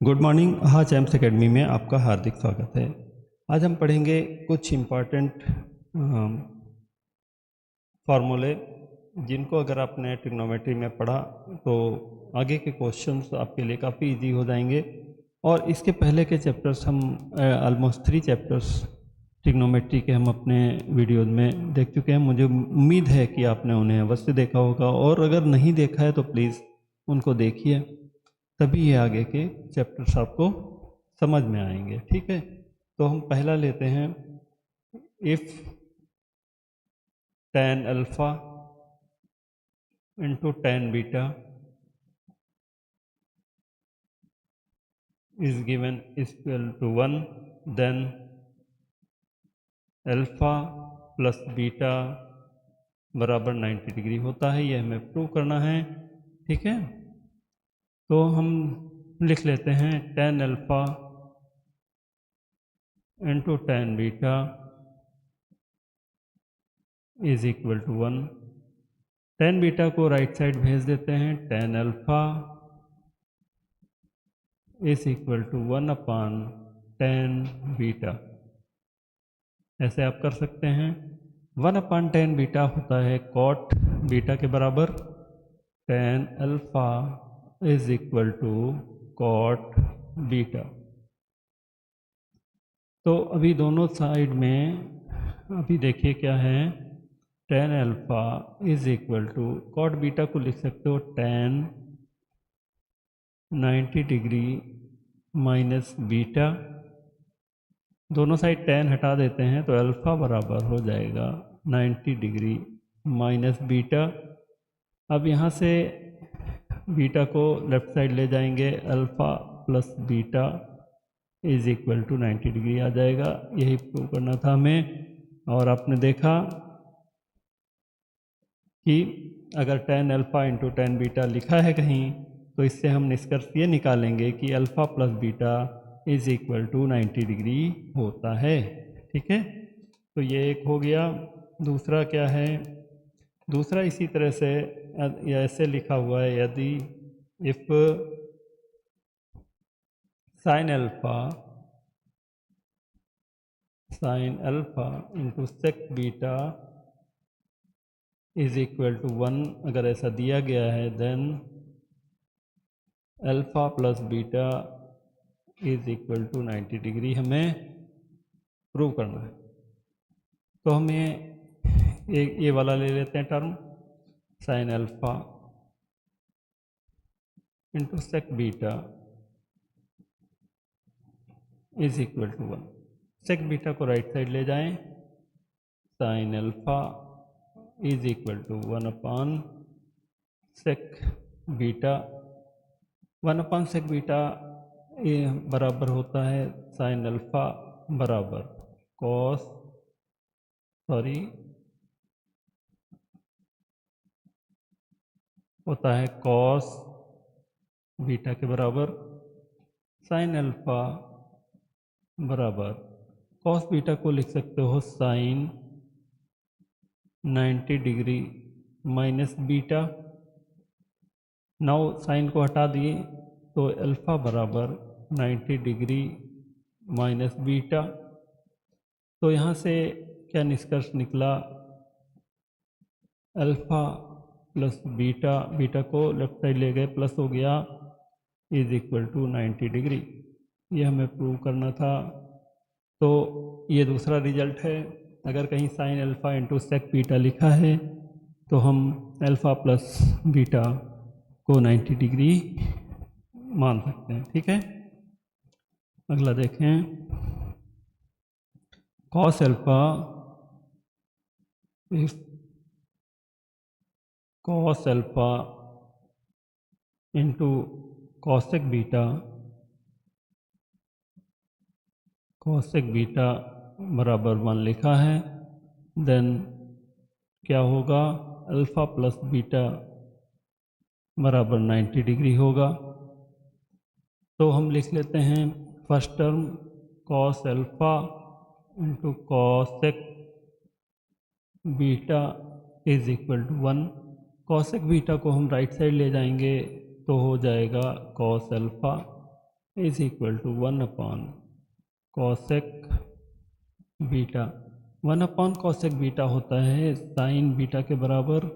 Good morning. हाँ, champs academy में आपका हार्दिक स्वागत है। आज हम पढ़ेंगे कुछ इम्पॉर्टेंट फार्मूले जिनको अगर आपने ट्रिग्नोमेट्री में पढ़ा तो आगे के क्वेश्चंस आपके लिए काफ़ी इजी हो जाएंगे। और इसके पहले के चैप्टर्स हम ऑलमोस्ट 3 चैप्टर्स ट्रिग्नोमेट्री के हम अपने वीडियोज़ में देख चुके हैं। मुझे उम्मीद है कि आपने उन्हें अवश्य देखा होगा, और अगर नहीं देखा है तो प्लीज़ उनको देखिए, तभी ये आगे के चैप्टर्स आपको समझ में आएंगे। ठीक है, तो हम पहला लेते हैं, if tan alpha into tan beta is given equal to 1, then alpha plus beta बराबर 90 डिग्री होता है। यह हमें प्रूव करना है। ठीक है, तो हम लिख लेते हैं tan alpha into tan beta is equal to 1। tan beta को राइट साइड भेज देते हैं। tan alpha is equal to 1 upon tan beta, ऐसे आप कर सकते हैं। 1 अपान tan बीटा होता है cot बीटा के बराबर। tan alpha is equal to cot beta. तो अभी दोनों साइड में अभी देखिए क्या है, tan alpha is equal to cot beta को लिख सकते हो tan 90 डिग्री माइनस बीटा। दोनों साइड tan हटा देते हैं तो अल्फ़ा बराबर हो जाएगा 90 डिग्री माइनस बीटा। अब यहाँ से बीटा को लेफ्ट साइड ले जाएंगे, alpha plus beta is equal to 90 degree आ जाएगा। यही प्रूव करना था हमें। और आपने देखा कि अगर tan alpha into tan beta लिखा है कहीं, तो इससे हम निष्कर्ष ये निकालेंगे कि alpha plus beta is equal to 90 degree होता है। ठीक है, तो ये एक हो गया। दूसरा क्या है, दूसरा इसी तरह से ऐसे लिखा हुआ है, यदि if sine alpha into sec beta is equal to 1, अगर ऐसा दिया गया है, then alpha plus beta is equal to 90 degree हमें प्रूव करना है। तो हमें ये वाला ले लेते हैं term, sine alpha into sec beta is equal to 1। Sec beta को राइट साइड ले जाएं, sine alpha is equal to 1 upon sec beta. 1 upon sec beta ये बराबर होता है साइन अल्फ़ा बराबर कॉस होता है कॉस बीटा के बराबर। साइन अल्फ़ा बराबर कॉस बीटा को लिख सकते हो sine 90 degree minus beta. Now sine को हटा दिए तो अल्फ़ा बराबर 90 डिग्री माइनस बीटा। तो यहाँ से क्या निष्कर्ष निकला, अल्फ़ा प्लस बीटा, बीटा को लेफ्ट साइड ले गए, प्लस हो गया, इज इक्वल टू 90 डिग्री। ये हमें प्रूव करना था। तो ये दूसरा रिजल्ट है। अगर कहीं sine alpha into sec beta लिखा है तो हम अल्फ़ा प्लस बीटा को 90 डिग्री मान सकते हैं। ठीक है, अगला देखें, cos alpha if cos alpha into cosec beta बराबर 1 लिखा है, देन क्या होगा, अल्फ़ा प्लस बीटा बराबर 90 डिग्री होगा। तो हम लिख लेते हैं first term cos alpha into cosec beta is equal to 1। Cosec beta को हम राइट साइड ले जाएंगे तो हो जाएगा cos alpha is equal to 1 upon cosec beta. 1 upon cosec beta होता है साइन बीटा के बराबर,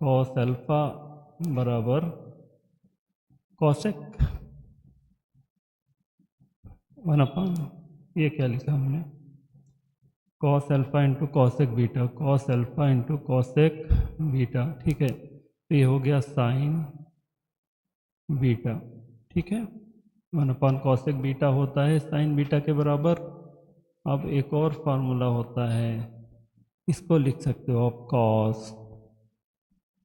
कॉस अल्फा बराबर कॉसेक 1 अपॉन, ये क्या लिखा हमने, cos alpha into cosec beta, cos alpha into cosec beta. ठीक है, तो ये हो गया साइन बीटा। ठीक है, 1 अपॉन कॉसेक बीटा होता है साइन बीटा के बराबर। अब एक और फार्मूला होता है, इसको लिख सकते हो आप cos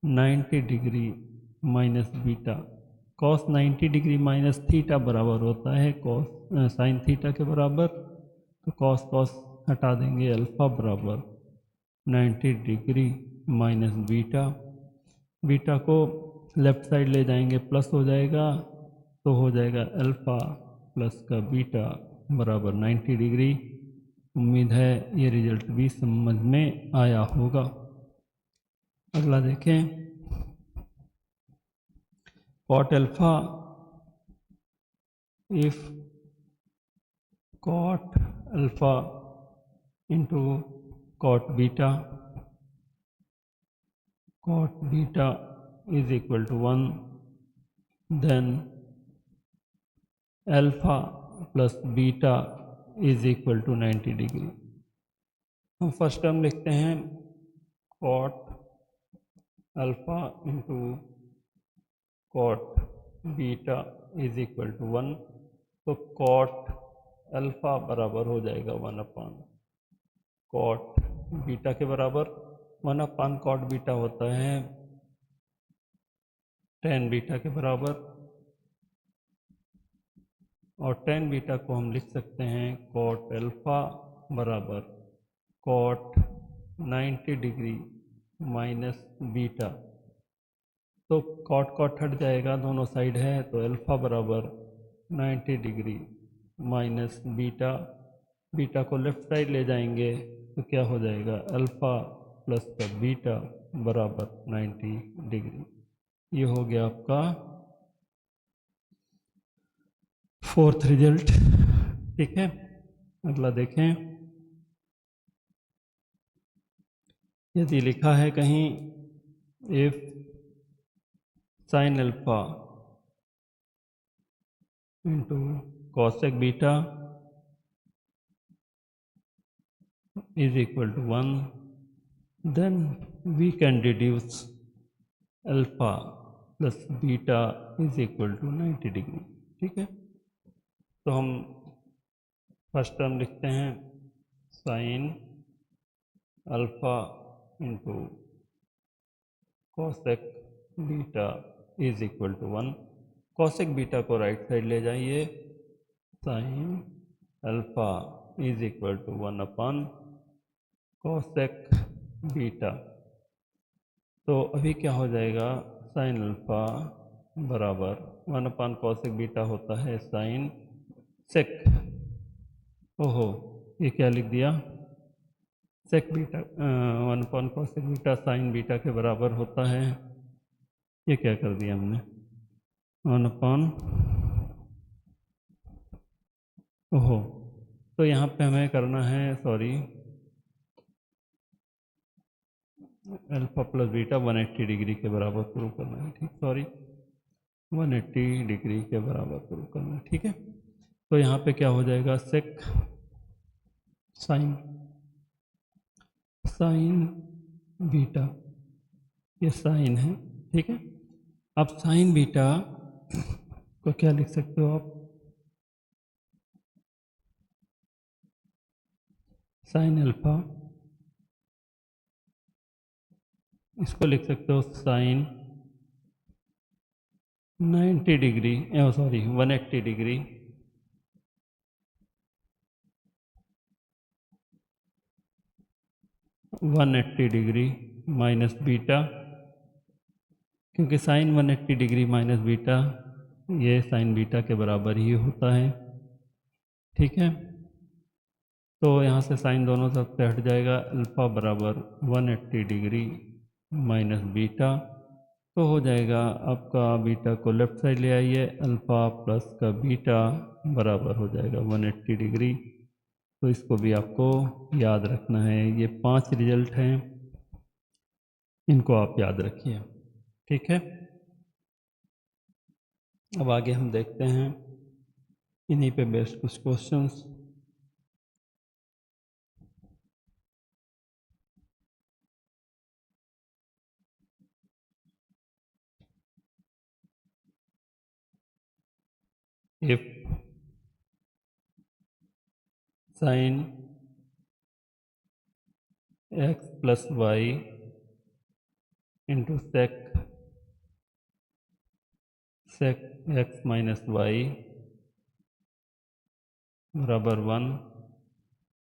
90 degree minus beta. Cos 90 degree minus theta बराबर होता है कॉस साइन थीटा के बराबर। तो कॉस कॉस हटा देंगे, अल्फा बराबर 90 डिग्री माइनस बीटा। बीटा को लेफ्ट साइड ले जाएंगे, प्लस हो जाएगा, तो हो जाएगा अल्फा प्लस का बीटा बराबर 90 डिग्री। उम्मीद है ये रिजल्ट भी समझ में आया होगा। अगला देखें, cot alpha if cot alpha into cot beta, cot beta is equal to 1, then alpha plus beta is equal to 90 degree. हम फर्स्ट टर्म लिखते हैं cot alpha into cot beta is equal to 1। तो cot alpha बराबर हो जाएगा 1 upon cot beta के बराबर। 1 upon cot beta होता है टेन बीटा के बराबर, और टेन बीटा को हम लिख सकते हैं कॉट अल्फा बराबर कॉट 90 डिग्री माइनस बीटा। तो कॉट कॉट हट जाएगा, दोनों साइड है, तो अल्फा बराबर 90 डिग्री माइनस बीटा। बीटा को लेफ्ट साइड ले जाएंगे तो क्या हो जाएगा, अल्फा प्लस का बीटा बराबर 90 डिग्री। ये हो गया आपका फोर्थ रिजल्ट। ठीक है, अगला देखें, यदि लिखा है कहीं if sign alpha into cosec beta is equal to 1, then we can deduce alpha plus beta is equal to 90 degree. ठीक है, तो हम फर्स्ट टर्म लिखते हैं sine alpha into cosec beta is equal to 1। Cosec beta को right side ले जाइए, sine alpha is equal to 1 upon cosec beta. तो अभी क्या हो जाएगा, साइन अल्फा बराबर 1 अपॉन कॉसेक बीटा होता है साइन सेक, ओहो ये क्या लिख दिया, sec beta 1 upon cosec beta sine beta के बराबर होता है, ये क्या कर दिया हमने 1 अपॉन, ओहो तो यहाँ पे हमें करना है, sorry, alpha plus beta 180 degree के बराबर प्रूव करना है। ठीक, सॉरी 180 डिग्री के बराबर प्रूव करना है। ठीक है, तो यहाँ पे क्या हो जाएगा, सेक साइन साइन बीटा, ये साइन है। ठीक है, अब साइन बीटा को क्या लिख सकते हो आप, साइन अल्फा, इसको लिख सकते हो sine 90 degree, sorry 180 degree minus beta, क्योंकि साइन 180 डिग्री माइनस बीटा ये साइन बीटा के बराबर ही होता है। ठीक है, तो यहाँ से साइन दोनों तरफ से हट जाएगा, अल्फा बराबर 180 डिग्री माइनस बीटा तो हो जाएगा आपका बीटा को लेफ्ट साइड ले आइए, अल्फ़ा प्लस का बीटा बराबर हो जाएगा 180 डिग्री। तो इसको भी आपको याद रखना है। ये 5 रिजल्ट हैं, इनको आप याद रखिए। ठीक है, अब आगे हम देखते हैं इन्हीं पे बेस्ड कुछ questions. If sine x plus y into sec x minus y बराबर 1,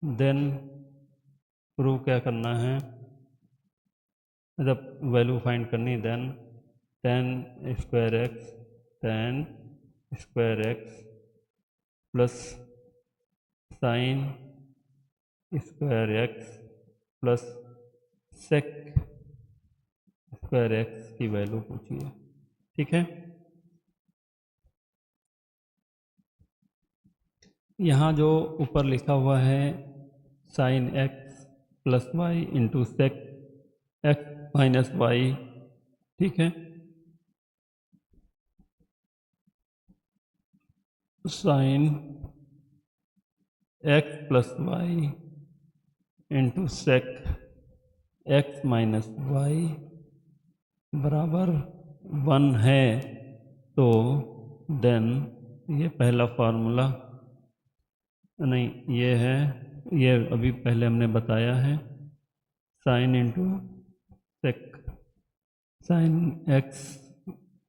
देन प्रूव क्या करना है, मतलब वैल्यू फाइंड करनी। Then tan square x plus sine square x plus sec square x की वैल्यू पूछिए। ठीक है, यहाँ जो ऊपर लिखा हुआ है sine x plus y into sec x minus y, ठीक है, sine x plus y into sec x minus y बराबर 1 है। तो देन ये पहला फार्मूला नहीं, ये है, ये अभी पहले हमने बताया है, sine into sec sine x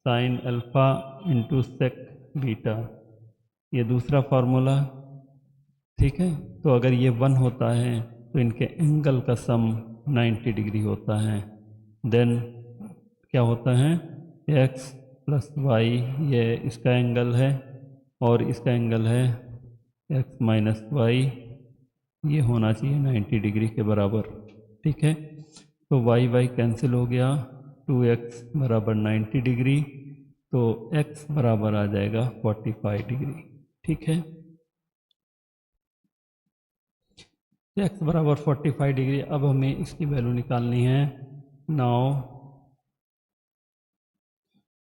sine alpha into sec beta, ये दूसरा फार्मूला। ठीक है, तो अगर ये 1 होता है तो इनके एंगल का सम 90 डिग्री होता है। देन क्या होता है, एक्स प्लस वाई ये इसका एंगल है और इसका एंगल है एक्स माइनस वाई, ये होना चाहिए 90 डिग्री के बराबर। ठीक है, तो वाई वाई कैंसिल हो गया, 2x बराबर 90 डिग्री, तो x बराबर आ जाएगा 45 डिग्री। ठीक है, x बराबर 45 डिग्री। अब हमें इसकी वैल्यू निकालनी है। नाउ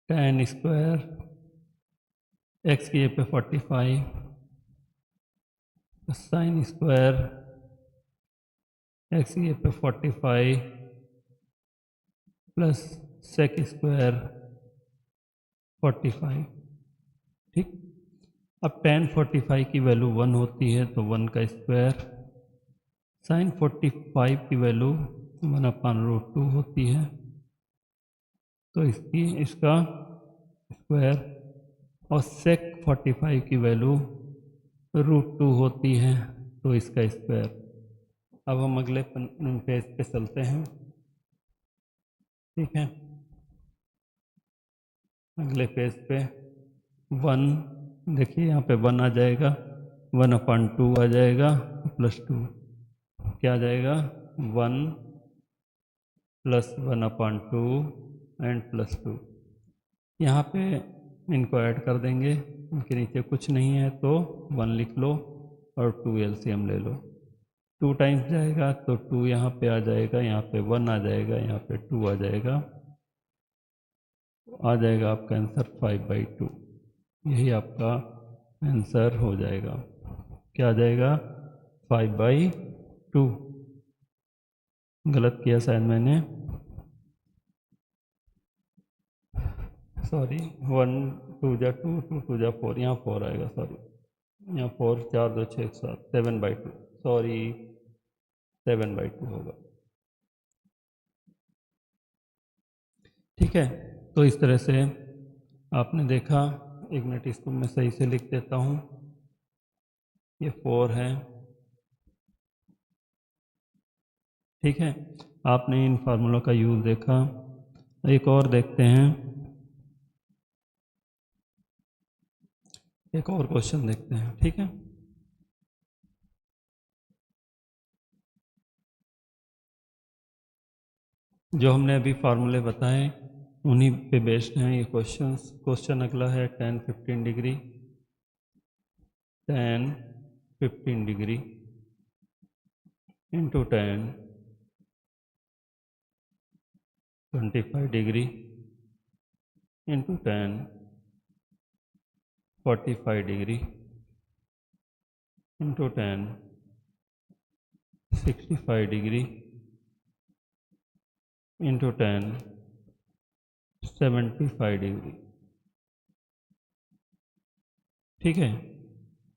tan स्क्वायर x की पे 45 साइन स्क्वायर x की पे 45 प्लस सेक स्क्वायर 45। ठीक, अब tan 45 की वैल्यू 1 होती है तो 1 का स्क्वायर, साइन 45 की वैल्यू 1/√2 होती है तो इसका स्क्वायर, और सेक 45 की वैल्यू √2 होती है तो इसका स्क्वायर। अब हम अगले पेज पे चलते हैं। ठीक है, अगले पेज पे 1, देखिए यहाँ पे 1 आ जाएगा, 1/2 आ जाएगा प्लस 2, क्या आ जाएगा 1 प्लस 1/2 एंड प्लस 2। यहाँ पे इनको ऐड कर देंगे, इनके नीचे कुछ नहीं है तो 1 लिख लो और 2 एलसीएम ले लो। 2 टाइम्स जाएगा तो 2 यहाँ पे आ जाएगा, यहाँ पे 1 आ जाएगा, यहाँ पे 2 आ जाएगा, आ जाएगा आपका आंसर 5/2। यही आपका आंसर हो जाएगा। क्या आ जाएगा 5/2। गलत किया शायद मैंने, सॉरी, 1 2 जा 2 2 2 जा 4, यहाँ 4 आएगा, सॉरी, यहाँ 4 4 2 6 7 7/2, सॉरी 7/2 होगा। ठीक है, तो इस तरह से आपने देखा। एक मिनट, इसको मैं सही से लिख देता हूँ, ये 4 है। ठीक है, आपने इन फार्मूलों का यूज़ देखा। एक और देखते हैं, एक और क्वेश्चन देखते हैं। ठीक है, जो हमने अभी फार्मूले बताए उन्हीं पे बेस्ड हैं ये क्वेश्चन अगला है tan 15 degree, tan 15 degree into tan 25 degree into tan 45 degree into tan 65 degree into tan 75 degree. ठीक है,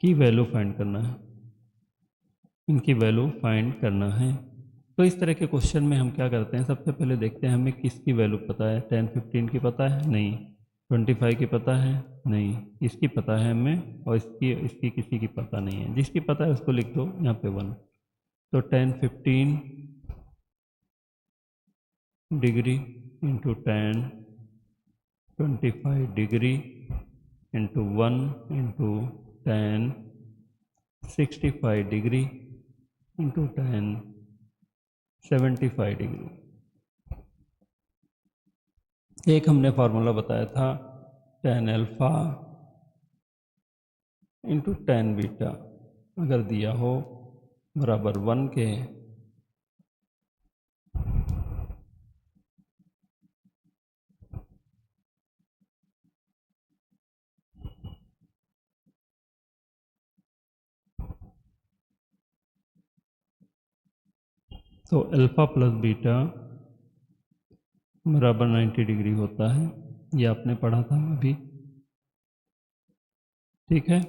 की वैल्यू फाइंड करना है, इनकी वैल्यू फाइंड करना है। तो इस तरह के क्वेश्चन में हम क्या करते हैं, सबसे पहले देखते हैं हमें किसकी वैल्यू पता है। tan 15 की पता है? नहीं। 25 की पता है? नहीं। इसकी पता है हमें, और इसकी किसी की पता नहीं है। जिसकी पता है उसको लिख दो यहाँ पे 1। तो tan 15 degree into tan 25 degree into 1 into tan 65 degree into tan 75 degree. एक हमने फार्मूला बताया था tan alpha into tan beta अगर दिया हो बराबर 1 के, तो अल्फा प्लस बीटा बराबर 90 डिग्री होता है। ये आपने पढ़ा था अभी। ठीक है,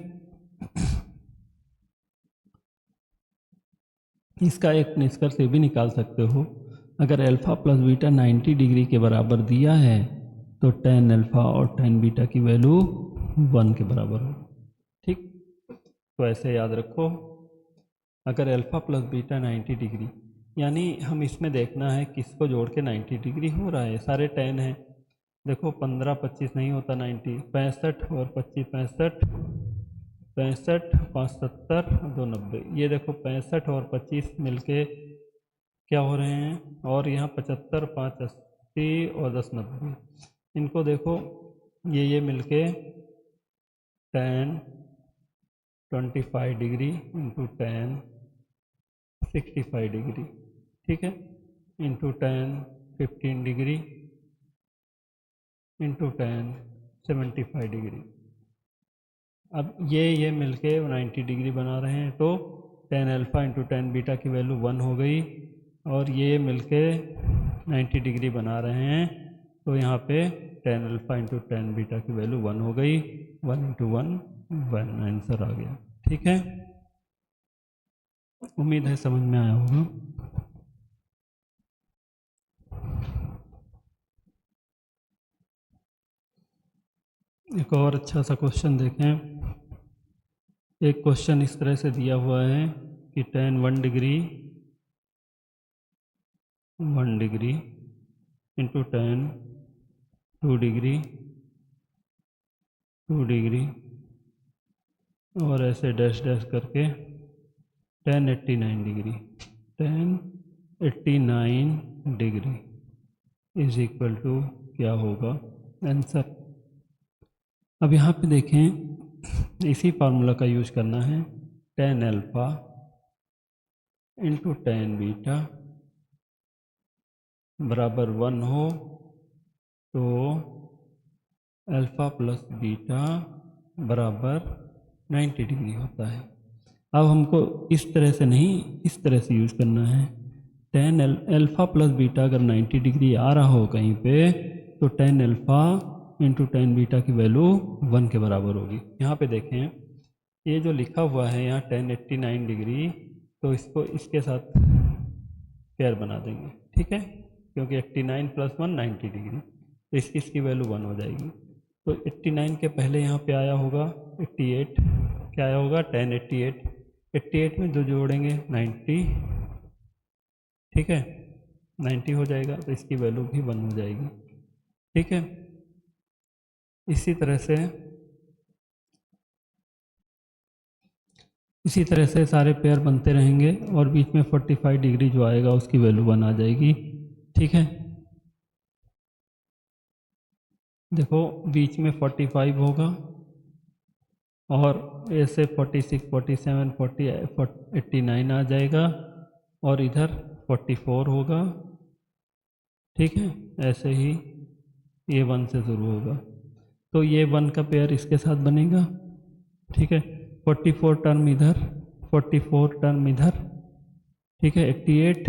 इसका एक निष्कर्ष ये भी निकाल सकते हो, अगर अल्फा प्लस बीटा 90 डिग्री के बराबर दिया है तो tan अल्फा और tan बीटा की वैल्यू 1 के बराबर हो। ठीक, तो ऐसे याद रखो, अगर अल्फा प्लस बीटा 90 डिग्री, यानी हम इसमें देखना है किसको जोड़ के 90 डिग्री हो रहा है। सारे tan हैं, देखो 15 25 नहीं होता 90, 65 और 25 65, 65 5 70 2 90। ये देखो 65 और 25 मिलके क्या हो रहे हैं, और यहाँ 75 5 80 और 10 90। इनको देखो, ये मिलके tan 25 degree into tan 65 degree, ठीक है, into tan 15 degree into tan 75 degree. अब ये मिलके 90 डिग्री बना रहे हैं, तो tan alpha into tan beta की वैल्यू 1 हो गई, और ये मिलके 90 डिग्री बना रहे हैं, तो यहाँ पे tan alpha into tan beta की वैल्यू 1 हो गई। 1 इंटू 1 1, आंसर आ गया। ठीक है, उम्मीद है समझ में आया होगा। एक और अच्छा सा क्वेश्चन देखें। एक क्वेश्चन इस तरह से दिया हुआ है कि tan 1 degree into tan 2 degree और ऐसे डैश डैश करके tan 89 degree is equal to क्या होगा आंसर। अब यहाँ पे देखें, इसी फार्मूला का यूज करना है। tan alpha into tan beta बराबर 1 हो तो अल्फा प्लस बीटा बराबर 90 डिग्री होता है। अब हमको इस तरह से नहीं, इस तरह से यूज करना है। tan अल्फा प्लस बीटा अगर 90 डिग्री आ रहा हो कहीं पे, तो tan alpha into tan beta की वैल्यू 1 के बराबर होगी। यहाँ पे देखें, ये जो लिखा हुआ है यहाँ tan 89 डिग्री, तो इसको इसके साथ पेयर बना देंगे। ठीक है, क्योंकि 89 प्लस 1 90 डिग्री, तो इसकी वैल्यू 1 हो जाएगी। तो 89 के पहले यहाँ पे आया होगा 88, क्या आया होगा tan 88, 88 में जो जोड़ेंगे 90, ठीक है, 90 हो जाएगा, तो इसकी वैल्यू भी 1 हो जाएगी। ठीक है, इसी तरह से सारे पेयर बनते रहेंगे, और बीच में 45 डिग्री जो आएगा उसकी वैल्यू 1 आ जाएगी। ठीक है, देखो बीच में 45 होगा और ऐसे 46, 47, 89 आ जाएगा और इधर 44 होगा। ठीक है, ऐसे ही ये 1 से शुरू होगा तो ये 1 का पेयर इसके साथ बनेगा। ठीक है, 44 टर्म इधर, 44 टर्म इधर। ठीक है, 88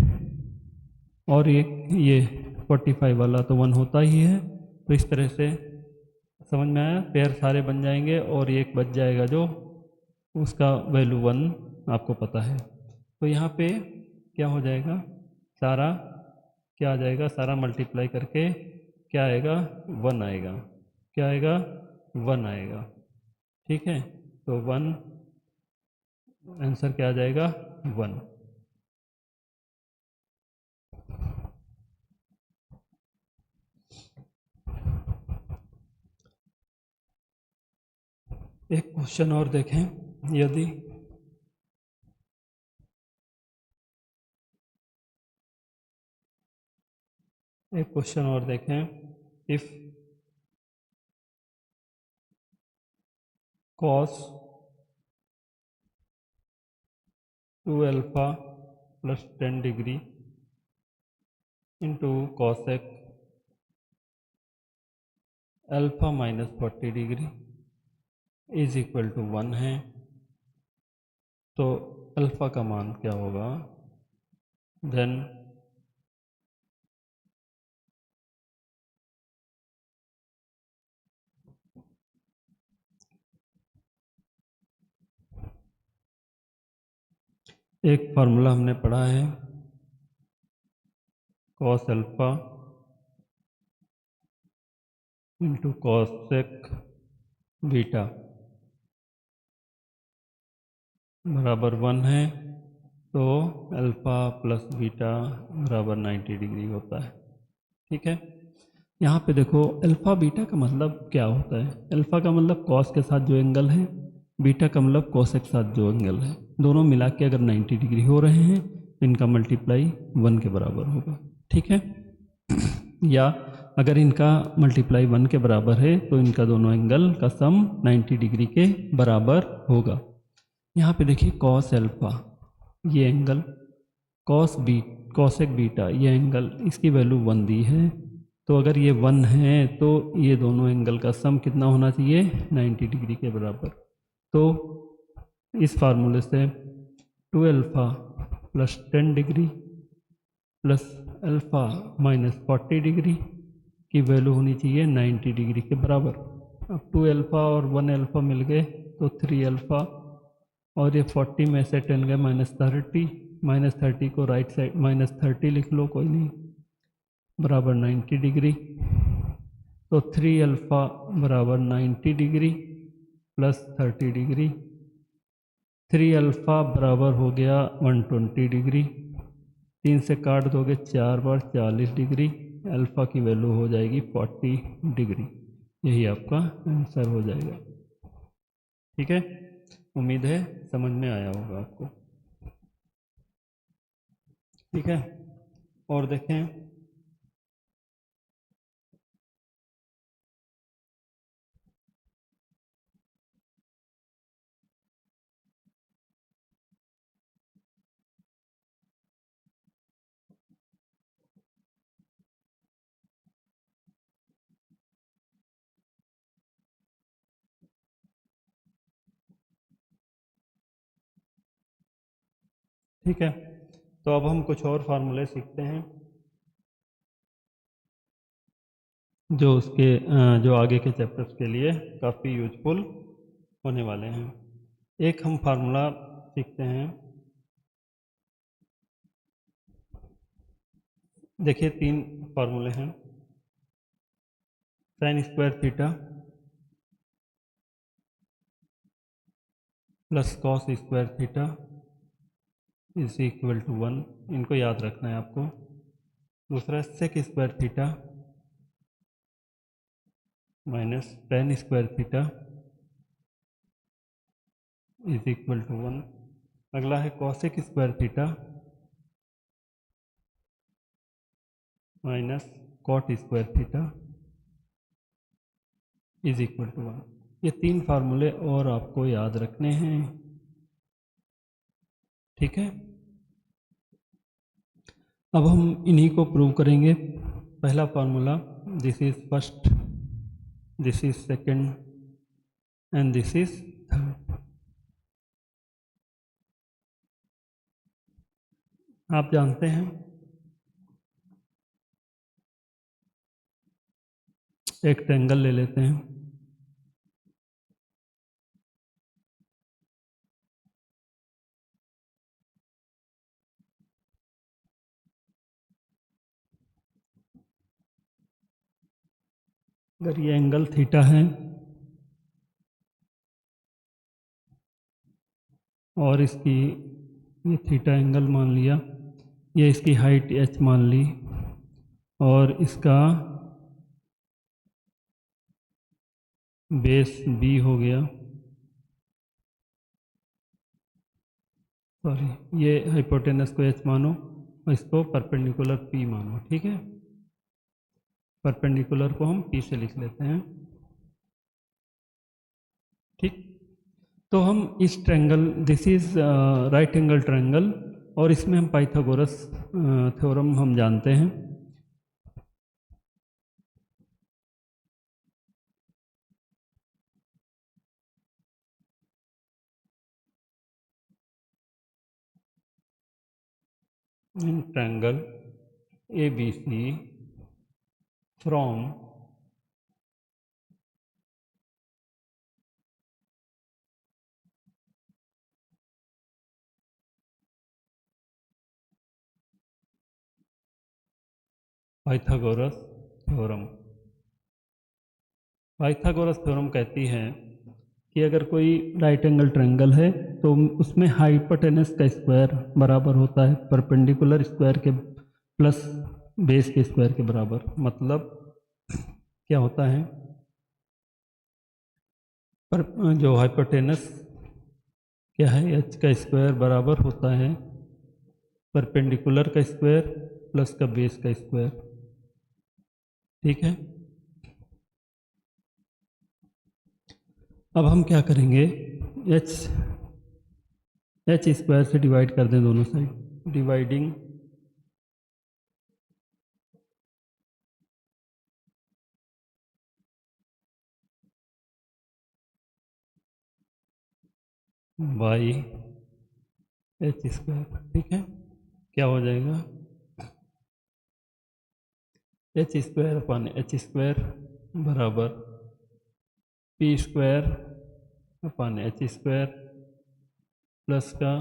और ये 45 वाला तो 1 होता ही है। तो इस तरह से समझ में आया, पेयर सारे बन जाएंगे और एक बच जाएगा जो उसका वैल्यू 1 आपको पता है। तो यहाँ पे क्या हो जाएगा, सारा क्या आ जाएगा, सारा मल्टीप्लाई करके क्या आएगा, 1 आएगा। क्या आएगा, 1 आएगा। ठीक है, तो 1 आंसर क्या आ जाएगा, 1। एक क्वेश्चन और देखें, यदि एक क्वेश्चन और देखें, if cos 2 alpha plus 10 degree into cosec alpha minus 40 degree is equal to 1 है, तो अल्फा का मान क्या होगा। देन एक फार्मूला हमने पढ़ा है, cos alpha into cosec beta बराबर 1 है, तो अल्फ़ा प्लस बीटा बराबर 90 डिग्री होता है। ठीक है, यहाँ पे देखो अल्फ़ा बीटा का मतलब क्या होता है। अल्फ़ा का मतलब कॉस के साथ जो एंगल है, बीटा का मतलब कॉसेक के साथ जो एंगल है, दोनों मिला के अगर 90 डिग्री हो रहे हैं तो इनका मल्टीप्लाई 1 के बराबर होगा। ठीक है, या अगर इनका मल्टीप्लाई 1 के बराबर है तो इनका दोनों एंगल का सम 90 डिग्री के बराबर होगा। यहाँ पे देखिए कॉस अल्फ़ा ये एंगल, कॉसेक बीटा ये एंगल, इसकी वैल्यू 1 दी है। तो अगर ये 1 है तो ये दोनों एंगल का सम कितना होना चाहिए, 90 डिग्री के बराबर। तो इस फार्मूले से 2 alpha plus 10 degree plus alpha minus 40 degree की वैल्यू होनी चाहिए 90 डिग्री के बराबर। अब 2 अल्फ़ा और 1 अल्फ़ा मिल गए तो 3 अल्फ़ा और ये 40 में से 10 गए -30, -30 को राइट साइड -30 लिख लो, कोई नहीं, बराबर 90 डिग्री। तो 3 अल्फ़ा बराबर 90 डिग्री प्लस 30 डिग्री, 3 अल्फ़ा बराबर हो गया 120 डिग्री, 3 से काट दोगे 4 बार 40 डिग्री, अल्फ़ा की वैल्यू हो जाएगी 40 डिग्री। यही आपका आंसर हो जाएगा। ठीक है, उम्मीद है समझ में आया होगा आपको। ठीक है, और देखें, ठीक है, तो अब हम कुछ और फार्मूले सीखते हैं जो उसके जो आगे के चैप्टर्स के लिए काफ़ी यूजफुल होने वाले हैं। एक हम फार्मूला सीखते हैं, देखिए 3 फार्मूले हैं। Sine square theta plus cos square theta is equal to 1, इनको याद रखना है आपको। दूसरा sec square theta minus tan square theta is equal to 1। अगला है cosec square theta minus cot square theta is equal to 1। ये 3 फार्मूले और आपको याद रखने हैं, ठीक है। अब हम इन्हीं को प्रूव करेंगे। पहला formula, this is first, this is second and this is third. आप जानते हैं, एक ट्रायंगल ले लेते हैं। अगर ये एंगल थीटा है और इसकी ये थीटा एंगल मान लिया, ये इसकी हाइट h मान ली और इसका बेस b हो गया, सॉरी ये हाइपोटेनस को h मानो और इसको परपेंडिकुलर p मानो, ठीक है। परपेंडिकुलर को हम p से लिख लेते हैं, ठीक। तो हम इस triangle, this is right angle triangle, और इसमें हम पाइथागोरस थ्योरम हम जानते हैं। In triangle ABC from Pythagoras theorem. Pythagoras theorem कहती है कि अगर कोई राइट एंगल ट्रायंगल है तो उसमें हाइपोटेनस का स्क्वायर बराबर होता है परपेंडिकुलर स्क्वायर के प्लस बेस के स्क्वायर के बराबर। मतलब क्या होता है, पर जो हाइपोटेनस क्या है, h का स्क्वायर बराबर होता है परपेंडिकुलर का स्क्वायर प्लस का बेस का स्क्वायर, ठीक है। अब हम क्या करेंगे, h स्क्वायर से डिवाइड कर दें दोनों side, dividing by h square, ठीक है। क्या हो जाएगा, h square upon h square बराबर p square upon h square plus का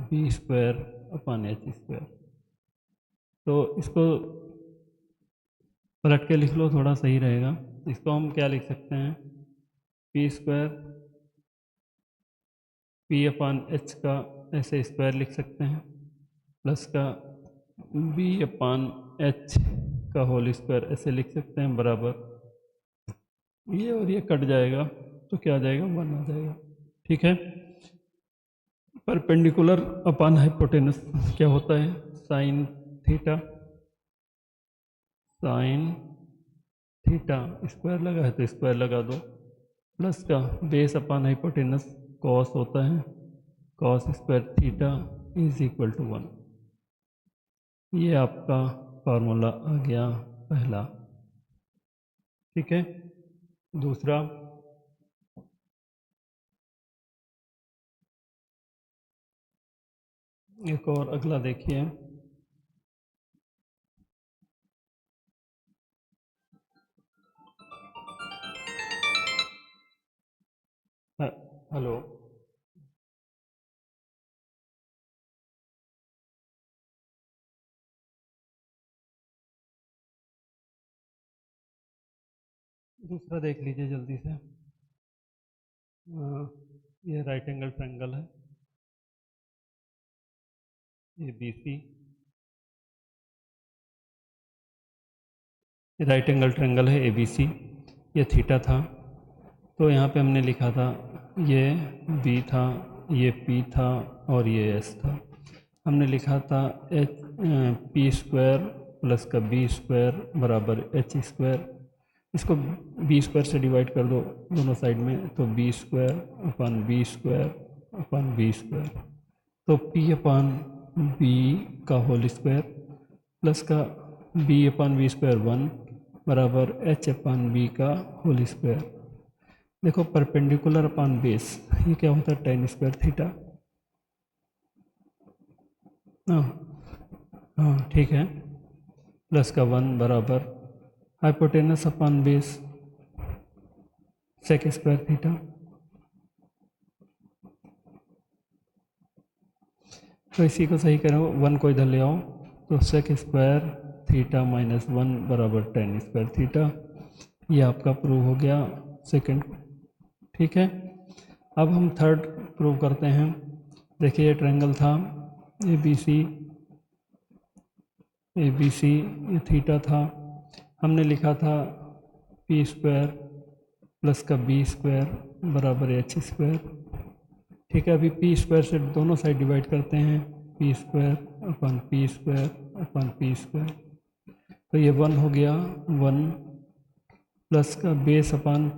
b square upon h square. तो इसको पलट के लिख लो, थोड़ा सही रहेगा। इसको हम क्या लिख सकते हैं, p स्क्वायर p अपन h का ऐसे स्क्वायर लिख सकते हैं प्लस का b अपन h का होल स्क्वायर ऐसे लिख सकते हैं बराबर, ये और ये कट जाएगा तो क्या आ जाएगा, 1 आ जाएगा, ठीक है। परपेंडिकुलर अपन हाइपोटेनस क्या होता है, sine theta, sine theta square लगा है तो स्क्वायर लगा दो, प्लस का बेस अपन हाइपोटेनस कॉस होता है, cos square theta is equal to 1। ये आपका फार्मूला आ गया पहला, ठीक है। दूसरा, एक और अगला देखिए, हेलो, दूसरा देख लीजिए जल्दी से। ये राइट एंगल ट्रायंगल है ABC, राइट एंगल ट्रायंगल है ABC, ये थीटा था तो यहाँ पे हमने लिखा था ये B था, ये P था और ये S था। हमने लिखा था P स्क्वायर प्लस का B स्क्वायर बराबर H स्क्वायर। इसको बी स्क्वायर से डिवाइड कर दो दोनों साइड में, तो B square upon B square upon B square, तो पी अपन बी का होल स्क्वायर प्लस का बी अपन बी स्क्वायर 1 बराबर एच अपन बी का होल स्क्वायर। देखो परपेंडिकुलर अपन बेस, ये क्या होता है, tan स्क्वायर थीटा। हाँ ठीक है, प्लस का 1 बराबर hypotenuse upon base sec square theta. तो इसी को सही करो, 1 को इधर ले आओ, तो सेक स्क्वायर थीटा माइनस 1 बराबर tan स्क्वायर थीटा। ये आपका प्रूव हो गया सेकंड। ठीक है, अब हम थर्ड प्रूव करते हैं। देखिए ये ट्रायंगल था ए बी सी, ये थीटा था, हमने लिखा था पी स्क्वायर प्लस का बी स्क्वायर बराबर एच स्क्वायर। ठीक है, अभी पी स्क्वायर से दोनों साइड डिवाइड करते हैं, P square upon P square upon P square, तो ये 1 हो गया 1 प्लस का बेस अपन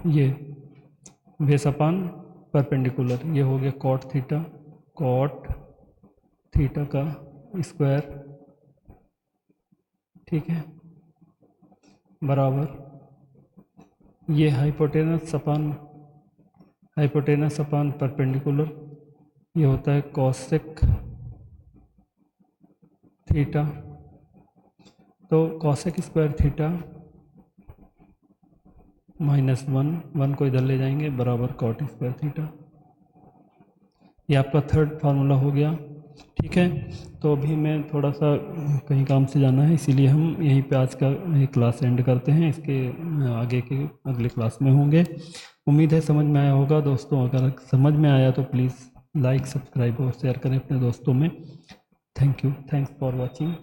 ये बेस अपन परपेंडिकुलर, ये हो गया कॉट थीटा का स्क्वायर। ठीक है, बराबर ये हाइपोटेनस अपन परपेंडिकुलर, ये होता है कॉसेक थीटा, तो कॉसेक स्क्वायर थीटा माइनस 1 को इधर ले जाएंगे बराबर कॉट स्क्वायर थीटा। ये आपका थर्ड फार्मूला हो गया। ठीक है, तो अभी मैं थोड़ा सा कहीं काम से जाना है, इसीलिए हम यहीं पे आज का क्लास एंड करते हैं, इसके आगे के अगले क्लास में होंगे। उम्मीद है समझ में आया होगा दोस्तों, अगर समझ में आया तो प्लीज़ लाइक सब्सक्राइब और शेयर करें अपने दोस्तों में। Thank you, thanks for watching.